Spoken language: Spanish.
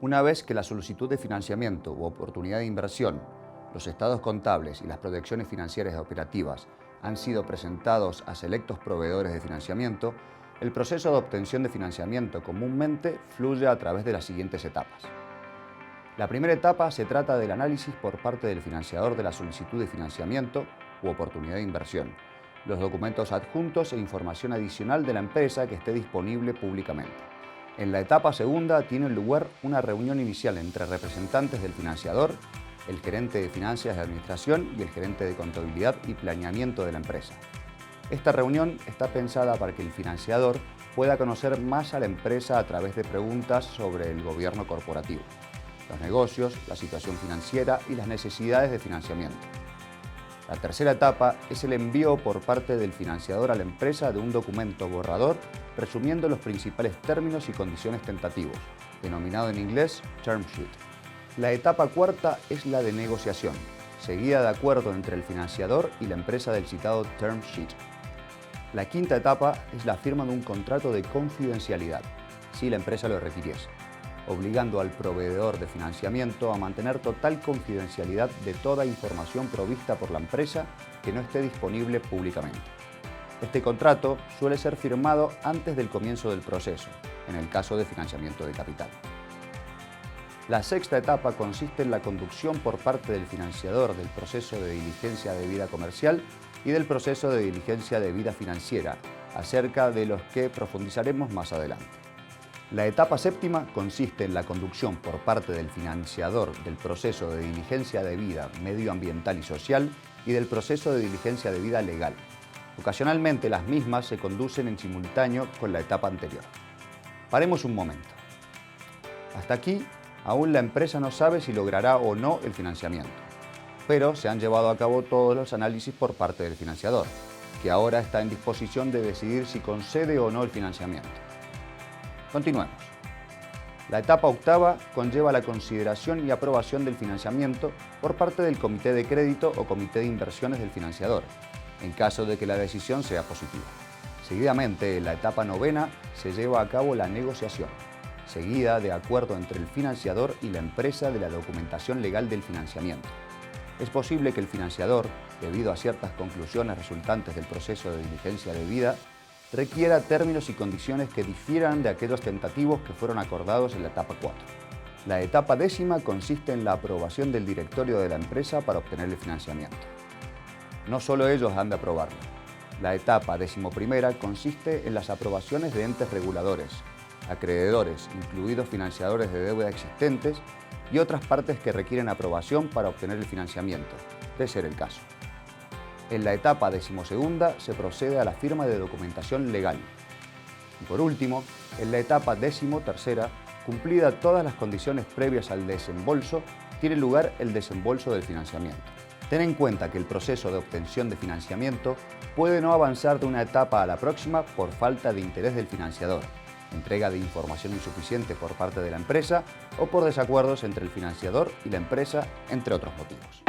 Una vez que la solicitud de financiamiento u oportunidad de inversión, los estados contables y las proyecciones financieras operativas han sido presentados a selectos proveedores de financiamiento, el proceso de obtención de financiamiento comúnmente fluye a través de las siguientes etapas. La primera etapa se trata del análisis por parte del financiador de la solicitud de financiamiento u oportunidad de inversión, los documentos adjuntos e información adicional de la empresa que esté disponible públicamente. En la etapa segunda tiene lugar una reunión inicial entre representantes del financiador, el gerente de finanzas de administración y el gerente de contabilidad y planeamiento de la empresa. Esta reunión está pensada para que el financiador pueda conocer más a la empresa a través de preguntas sobre el gobierno corporativo, los negocios, la situación financiera y las necesidades de financiamiento. La tercera etapa es el envío por parte del financiador a la empresa de un documento borrador resumiendo los principales términos y condiciones tentativos, denominado en inglés term sheet. La etapa cuarta es la de negociación, seguida de acuerdo entre el financiador y la empresa del citado term sheet. La quinta etapa es la firma de un contrato de confidencialidad, si la empresa lo requiriese, obligando al proveedor de financiamiento a mantener total confidencialidad de toda información provista por la empresa que no esté disponible públicamente. Este contrato suele ser firmado antes del comienzo del proceso, en el caso de financiamiento de capital. La sexta etapa consiste en la conducción por parte del financiador del proceso de diligencia de vida comercial y del proceso de diligencia de vida financiera, acerca de los que profundizaremos más adelante. La etapa séptima consiste en la conducción por parte del financiador del proceso de diligencia de vida medioambiental y social y del proceso de diligencia de vida legal. Ocasionalmente las mismas se conducen en simultáneo con la etapa anterior. Paremos un momento. Hasta aquí, aún la empresa no sabe si logrará o no el financiamiento, pero se han llevado a cabo todos los análisis por parte del financiador, que ahora está en disposición de decidir si concede o no el financiamiento. Continuemos. La etapa octava conlleva la consideración y aprobación del financiamiento por parte del comité de crédito o comité de inversiones del financiador, en caso de que la decisión sea positiva. Seguidamente, en la etapa novena, se lleva a cabo la negociación, seguida de acuerdo entre el financiador y la empresa de la documentación legal del financiamiento. Es posible que el financiador, debido a ciertas conclusiones resultantes del proceso de diligencia de vida, requiera términos y condiciones que difieran de aquellos tentativos que fueron acordados en la etapa 4. La etapa décima consiste en la aprobación del directorio de la empresa para obtener el financiamiento. No solo ellos han de aprobarlo. La etapa decimoprimera consiste en las aprobaciones de entes reguladores, acreedores, incluidos financiadores de deuda existentes, y otras partes que requieren aprobación para obtener el financiamiento, de ser el caso. En la etapa decimosegunda se procede a la firma de documentación legal. Y por último, en la etapa decimotercera, cumplida todas las condiciones previas al desembolso, tiene lugar el desembolso del financiamiento. Ten en cuenta que el proceso de obtención de financiamiento puede no avanzar de una etapa a la próxima por falta de interés del financiador, entrega de información insuficiente por parte de la empresa o por desacuerdos entre el financiador y la empresa, entre otros motivos.